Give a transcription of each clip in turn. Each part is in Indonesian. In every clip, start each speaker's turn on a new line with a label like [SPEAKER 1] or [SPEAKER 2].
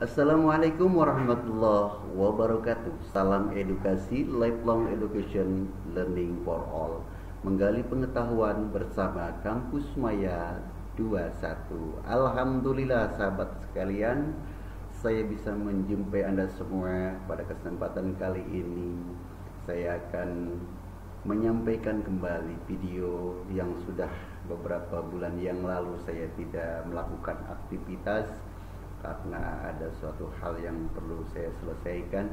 [SPEAKER 1] Assalamualaikum warahmatullahi wabarakatuh. Salam edukasi, lifelong education, learning for all. Menggali pengetahuan bersama Kampus Maya 21. Alhamdulillah sahabat sekalian, saya bisa menjumpai Anda semua pada kesempatan kali ini. Saya akan menyampaikan kembali video yang sudah beberapa bulan yang lalu saya tidak melakukan aktivitas karena ada suatu hal yang perlu saya selesaikan,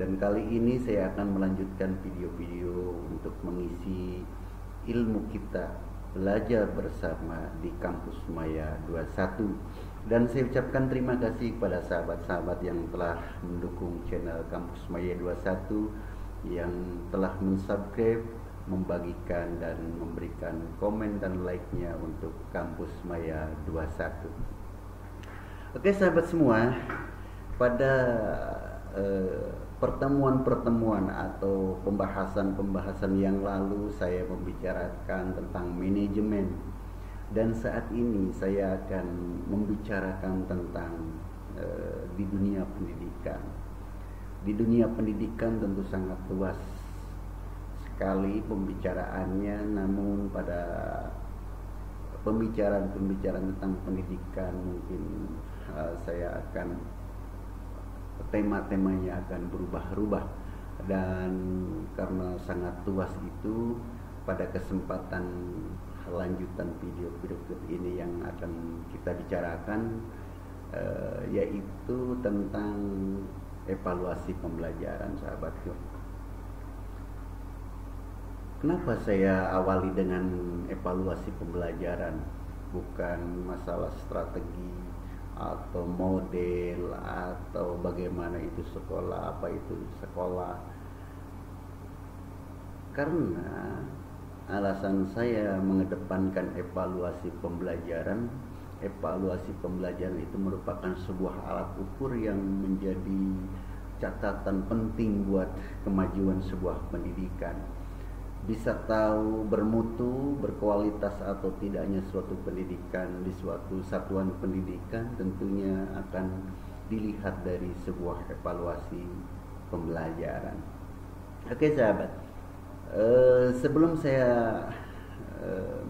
[SPEAKER 1] dan kali ini saya akan melanjutkan video-video untuk mengisi ilmu kita belajar bersama di Kampus Maya 21. Dan saya ucapkan terima kasih kepada sahabat-sahabat yang telah mendukung channel Kampus Maya 21, yang telah mensubscribe, membagikan dan memberikan komen dan like-nya untuk Kampus Maya 21. Oke sahabat semua, pada pertemuan-pertemuan atau pembahasan-pembahasan yang lalu saya membicarakan tentang manajemen, dan saat ini saya akan membicarakan tentang di dunia pendidikan. Di dunia pendidikan tentu sangat luas sekali pembicaraannya, namun pada pembicaraan tentang pendidikan mungkin saya akan tema-temanya akan berubah-ubah, dan karena sangat luas itu, pada kesempatan lanjutan video berikut ini yang akan kita bicarakan yaitu tentang evaluasi pembelajaran, sahabatku. Kenapa saya awali dengan evaluasi pembelajaran? Bukan masalah strategi atau model atau bagaimana itu sekolah, apa itu sekolah. Karena alasan saya mengedepankan evaluasi pembelajaran itu merupakan sebuah alat ukur yang menjadi catatan penting buat kemajuan sebuah pendidikan. Bisa tahu bermutu, berkualitas atau tidaknya suatu pendidikan di suatu satuan pendidikan tentunya akan dilihat dari sebuah evaluasi pembelajaran. Oke sahabat, sebelum saya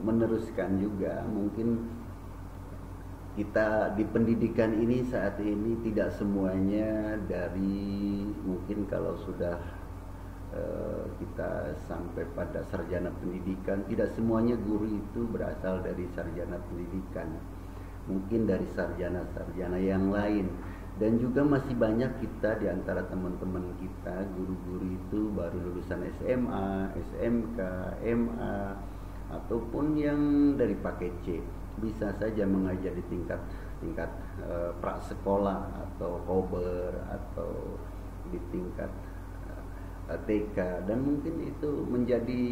[SPEAKER 1] meneruskan juga, mungkin kita di pendidikan ini saat ini tidak semuanya dari, mungkin kalau sudah kita sampai pada sarjana pendidikan, tidak semuanya guru itu berasal dari sarjana pendidikan, mungkin dari sarjana-sarjana yang lain. Dan juga masih banyak kita di antara teman-teman kita, guru-guru itu baru lulusan SMA, SMK, MA, ataupun yang dari paket C, bisa saja mengajar di tingkat prasekolah atau kober atau di tingkat TK, dan mungkin itu menjadi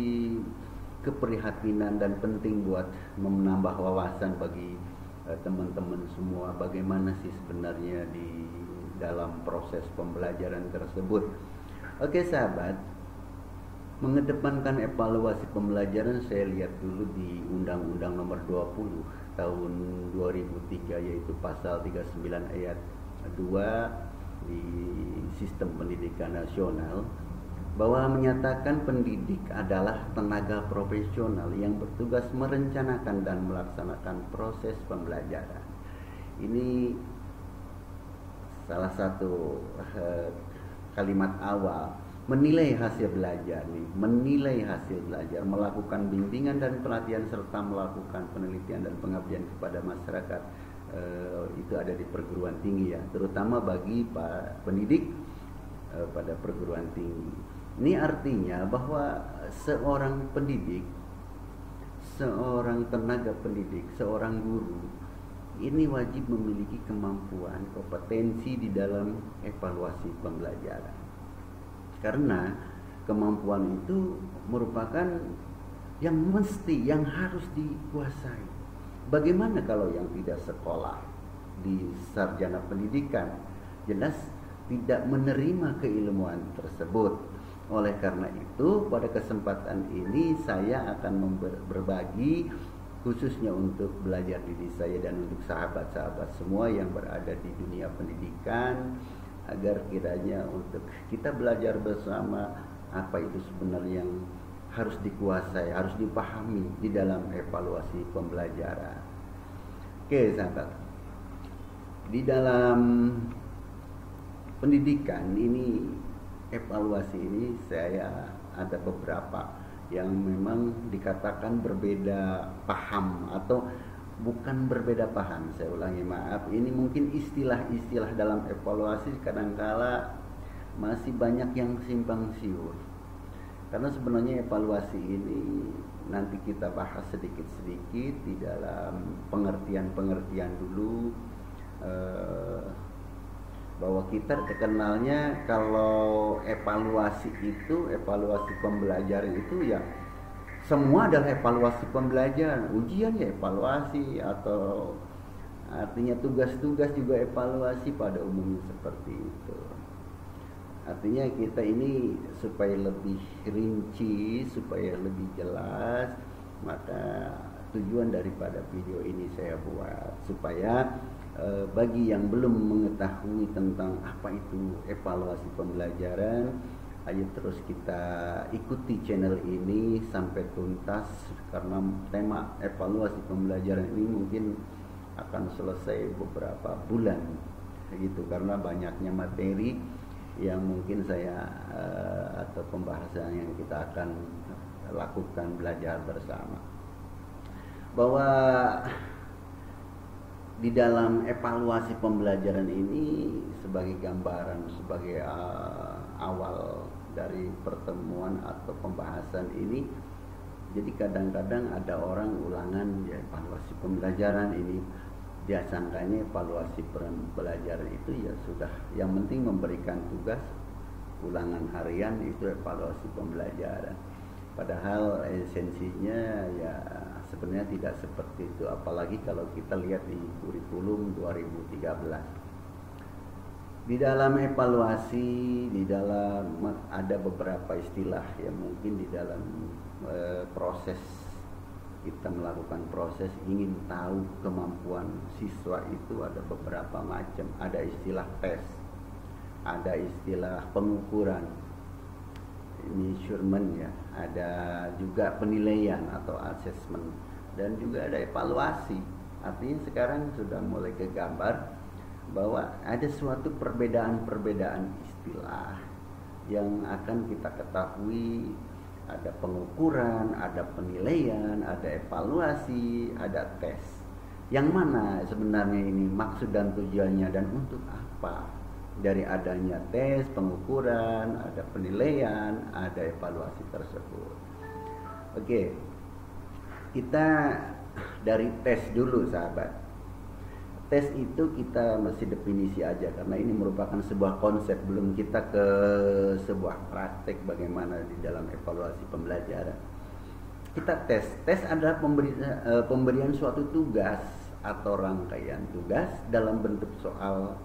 [SPEAKER 1] keprihatinan dan penting buat menambah wawasan bagi teman-teman semua, bagaimana sih sebenarnya di dalam proses pembelajaran tersebut. Oke sahabat, mengedepankan evaluasi pembelajaran, saya lihat dulu di Undang-Undang Nomor 20 tahun 2003, yaitu pasal 39 ayat 2 di Sistem Pendidikan Nasional, bahwa menyatakan pendidik adalah tenaga profesional yang bertugas merencanakan dan melaksanakan proses pembelajaran. Ini salah satu kalimat awal, menilai hasil belajar nih, menilai hasil belajar, melakukan bimbingan dan pelatihan serta melakukan penelitian dan pengabdian kepada masyarakat. Itu ada di perguruan tinggi ya, terutama bagi para pendidik pada perguruan tinggi. Ini artinya bahwa seorang pendidik, seorang tenaga pendidik, seorang guru ini wajib memiliki kemampuan, kompetensi di dalam evaluasi pembelajaran. Karena kemampuan itu merupakan yang mesti, yang harus dikuasai. Bagaimana kalau yang tidak sekolah di sarjana pendidikan? Jelas tidak menerima keilmuan tersebut. Oleh karena itu, pada kesempatan ini saya akan berbagi khususnya untuk belajar diri saya dan untuk sahabat-sahabat semua yang berada di dunia pendidikan, agar kiranya untuk kita belajar bersama apa itu sebenarnya yang harus dikuasai, harus dipahami di dalam evaluasi pembelajaran. Oke sahabat, di dalam pendidikan ini, evaluasi ini saya ada beberapa yang memang dikatakan berbeda paham, atau bukan berbeda paham, saya ulangi, maaf, ini mungkin istilah-istilah dalam evaluasi kadangkala masih banyak yang simpang siur. Karena sebenarnya evaluasi ini nanti kita bahas sedikit-sedikit di dalam pengertian-pengertian dulu, bahwa kita terkenalnya kalau evaluasi itu, evaluasi pembelajaran itu ya semua adalah evaluasi pembelajaran. Ujian ya evaluasi, atau artinya tugas-tugas juga evaluasi pada umumnya seperti itu. Artinya kita ini supaya lebih rinci, supaya lebih jelas, maka tujuan daripada video ini saya buat supaya bagi yang belum mengetahui tentang apa itu evaluasi pembelajaran, ayo terus kita ikuti channel ini sampai tuntas, karena tema evaluasi pembelajaran ini mungkin akan selesai beberapa bulan gitu, karena banyaknya materi yang mungkin saya atau pembahasan yang kita akan lakukan belajar bersama. Bahwa di dalam evaluasi pembelajaran ini sebagai gambaran, sebagai awal dari pertemuan atau pembahasan ini, jadi kadang-kadang ada orang ulangan ya evaluasi pembelajaran ini, dia sangkanya evaluasi pembelajaran itu ya sudah, yang penting memberikan tugas ulangan harian itu evaluasi pembelajaran. Padahal esensinya ya sebenarnya tidak seperti itu, apalagi kalau kita lihat di kurikulum 2013. Di dalam evaluasi, di dalam ada beberapa istilah yang mungkin di dalam proses kita melakukan proses ingin tahu kemampuan siswa itu ada beberapa macam. Ada istilah tes, ada istilah pengukuran, measurement ya, ada juga penilaian atau assessment, dan juga ada evaluasi. Artinya sekarang sudah mulai kegambar bahwa ada suatu perbedaan-perbedaan istilah yang akan kita ketahui. Ada pengukuran, ada penilaian, ada evaluasi, ada tes. Yang mana sebenarnya ini maksud dan tujuannya dan untuk apa? Dari adanya tes, pengukuran, ada penilaian, ada evaluasi tersebut. Oke, kita dari tes dulu sahabat. Tes itu kita masih definisi aja, karena ini merupakan sebuah konsep, belum kita ke sebuah praktek bagaimana di dalam evaluasi pembelajaran. Kita tes adalah pemberian suatu tugas atau rangkaian tugas dalam bentuk soal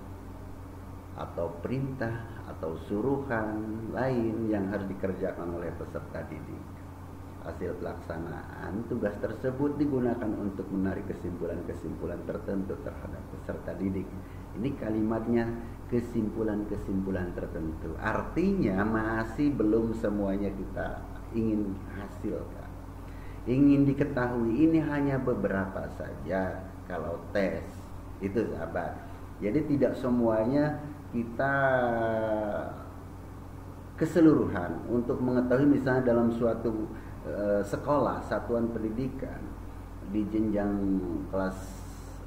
[SPEAKER 1] atau perintah atau suruhan lain yang harus dikerjakan oleh peserta didik. Hasil pelaksanaan tugas tersebut digunakan untuk menarik kesimpulan-kesimpulan tertentu terhadap peserta didik. Ini kalimatnya kesimpulan-kesimpulan tertentu. Artinya masih belum semuanya kita ingin hasilkan, ingin diketahui. Ini hanya beberapa saja kalau tes itu sahabat. Jadi tidak semuanya kita keseluruhan untuk mengetahui. Misalnya dalam suatu sekolah, satuan pendidikan di jenjang kelas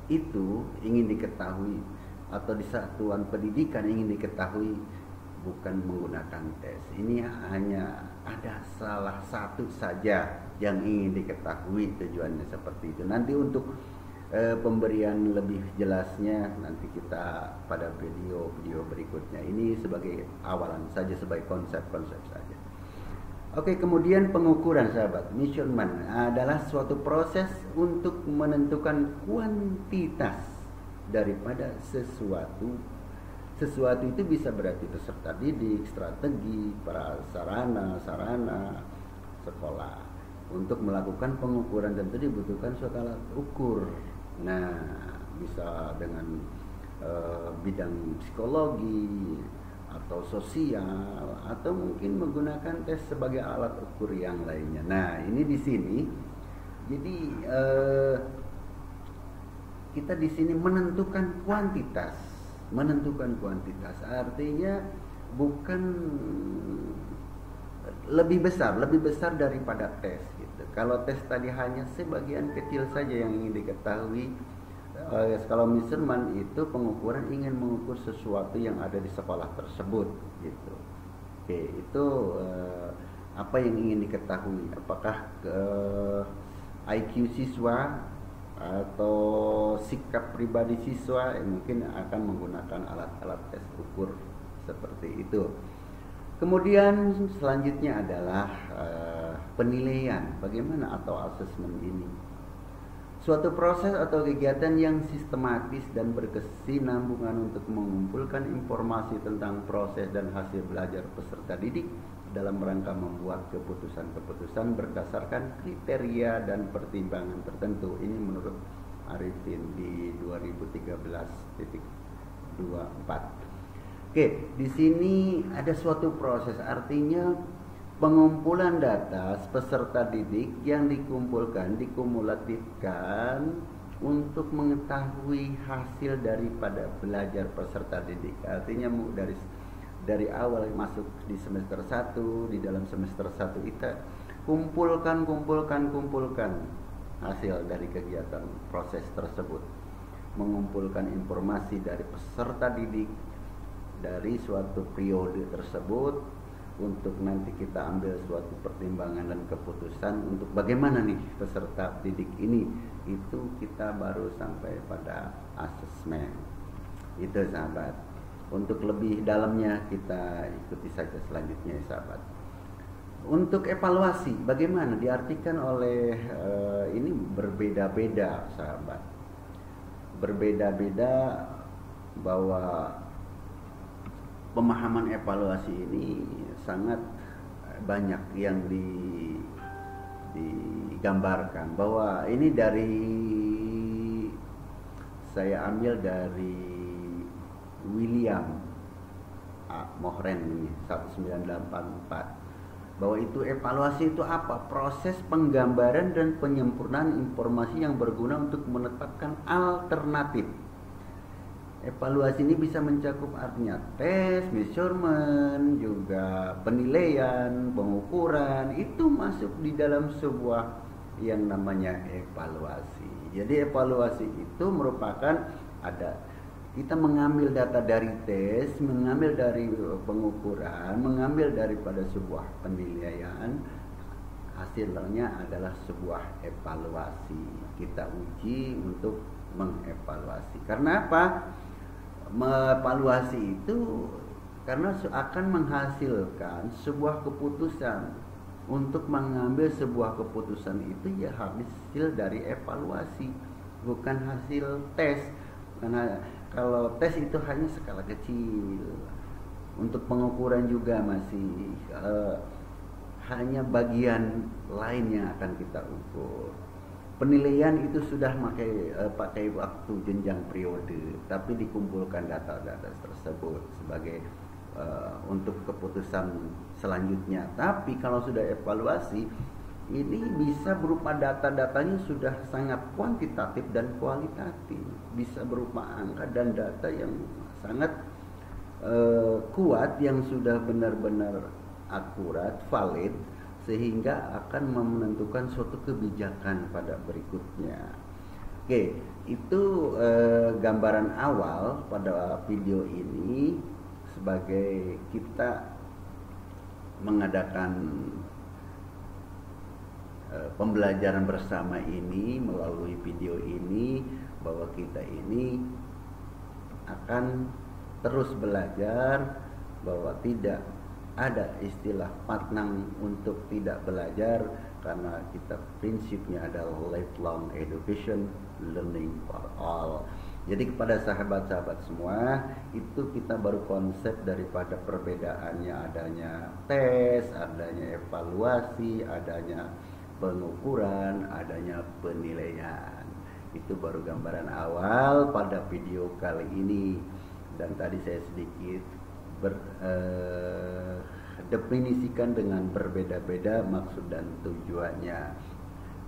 [SPEAKER 1] itu ingin diketahui, atau di satuan pendidikan ingin diketahui, bukan menggunakan tes. Ini hanya ada salah satu saja yang ingin diketahui, tujuannya seperti itu. Nanti untuk pemberian lebih jelasnya nanti kita pada video berikutnya. Ini sebagai awalan saja, sebagai konsep-konsep saja. Oke, kemudian pengukuran sahabat. Measurement adalah suatu proses untuk menentukan kuantitas daripada sesuatu. Sesuatu itu bisa berarti peserta didik, strategi, sarana sekolah. Untuk melakukan pengukuran tentu dibutuhkan suatu alat ukur. Nah, bisa dengan bidang psikologi atau sosial, atau mungkin menggunakan tes sebagai alat ukur yang lainnya. Nah, ini di sini jadi kita di sini menentukan kuantitas, artinya bukan lebih besar daripada tes gitu. Kalau tes tadi hanya sebagian kecil saja yang ingin diketahui. Kalau measurement itu pengukuran ingin mengukur sesuatu yang ada di sekolah tersebut gitu. Oke, itu apa yang ingin diketahui? Apakah IQ siswa atau sikap pribadi siswa? Mungkin akan menggunakan alat-alat tes ukur seperti itu. Kemudian selanjutnya adalah penilaian. Bagaimana atau assessment ini? Suatu proses atau kegiatan yang sistematis dan berkesinambungan untuk mengumpulkan informasi tentang proses dan hasil belajar peserta didik dalam rangka membuat keputusan-keputusan berdasarkan kriteria dan pertimbangan tertentu. Ini menurut Arifin di 2013.24. Oke, di sini ada suatu proses, artinya pengumpulan data peserta didik yang dikumulatifkan untuk mengetahui hasil daripada belajar peserta didik. Artinya dari awal masuk di semester 1, di dalam semester 1 kita kumpulkan hasil dari kegiatan proses tersebut. Mengumpulkan informasi dari peserta didik dari suatu periode tersebut, untuk nanti kita ambil suatu pertimbangan dan keputusan untuk bagaimana nih peserta didik ini. Itu kita baru sampai pada asesmen. Itu sahabat. Untuk lebih dalamnya kita ikuti saja selanjutnya sahabat. Untuk evaluasi, bagaimana diartikan oleh ini berbeda-beda sahabat. Berbeda-beda bahwa pemahaman evaluasi ini sangat banyak yang digambarkan, bahwa ini saya ambil dari William Mohren ini 1984, bahwa itu evaluasi itu apa? Proses penggambaran dan penyempurnaan informasi yang berguna untuk menetapkan alternatif. Evaluasi ini bisa mencakup artinya tes, measurement, juga penilaian, pengukuran. Itu masuk di dalam sebuah yang namanya evaluasi. Jadi evaluasi itu merupakan kita mengambil data dari tes, mengambil dari pengukuran, mengambil daripada sebuah penilaian. Hasilnya adalah sebuah evaluasi. Kita uji untuk mengevaluasi. Karena apa? Mengevaluasi itu karena akan menghasilkan sebuah keputusan. Untuk mengambil sebuah keputusan itu ya hasil dari evaluasi, bukan hasil tes. Karena kalau tes itu hanya skala kecil. Untuk pengukuran juga masih hanya bagian lain yang akan kita ukur. Penilaian itu sudah pakai waktu jenjang periode, tapi dikumpulkan data-data tersebut sebagai untuk keputusan selanjutnya. Tapi kalau sudah evaluasi, ini bisa berupa data-datanya sudah sangat kuantitatif dan kualitatif, bisa berupa angka dan data yang sangat kuat, yang sudah benar-benar akurat, valid, sehingga akan menentukan suatu kebijakan pada berikutnya. Oke, itu gambaran awal pada video ini sebagai kita mengadakan pembelajaran bersama ini melalui video ini, bahwa kita ini akan terus belajar, bahwa tidak ada istilah patnang untuk tidak belajar, karena kita prinsipnya adalah lifelong education, learning for all. Jadi kepada sahabat-sahabat semua, itu kita baru konsep daripada perbedaannya adanya tes, adanya evaluasi, adanya pengukuran, adanya penilaian. Itu baru gambaran awal pada video kali ini. Dan tadi saya sedikit definisikan dengan berbeda-beda maksud dan tujuannya.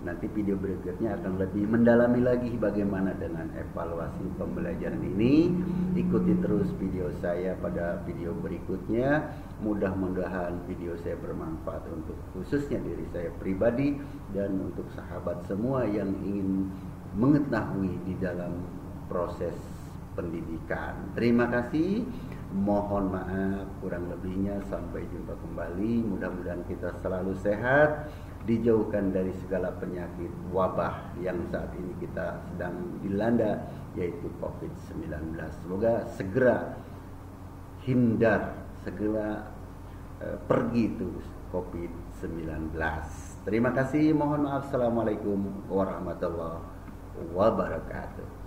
[SPEAKER 1] Nanti video berikutnya akan lebih mendalami lagi bagaimana dengan evaluasi pembelajaran ini. Ikuti terus video saya pada video berikutnya. Mudah-mudahan video saya bermanfaat untuk khususnya diri saya pribadi dan untuk sahabat semua yang ingin mengetahui di dalam proses pendidikan. Terima kasih. Mohon maaf kurang lebihnya, sampai jumpa kembali. Mudah-mudahan kita selalu sehat, dijauhkan dari segala penyakit wabah yang saat ini kita sedang dilanda, yaitu COVID-19. Semoga segera hindar, segera pergi itu COVID-19. Terima kasih, mohon maaf. Assalamualaikum warahmatullahi wabarakatuh.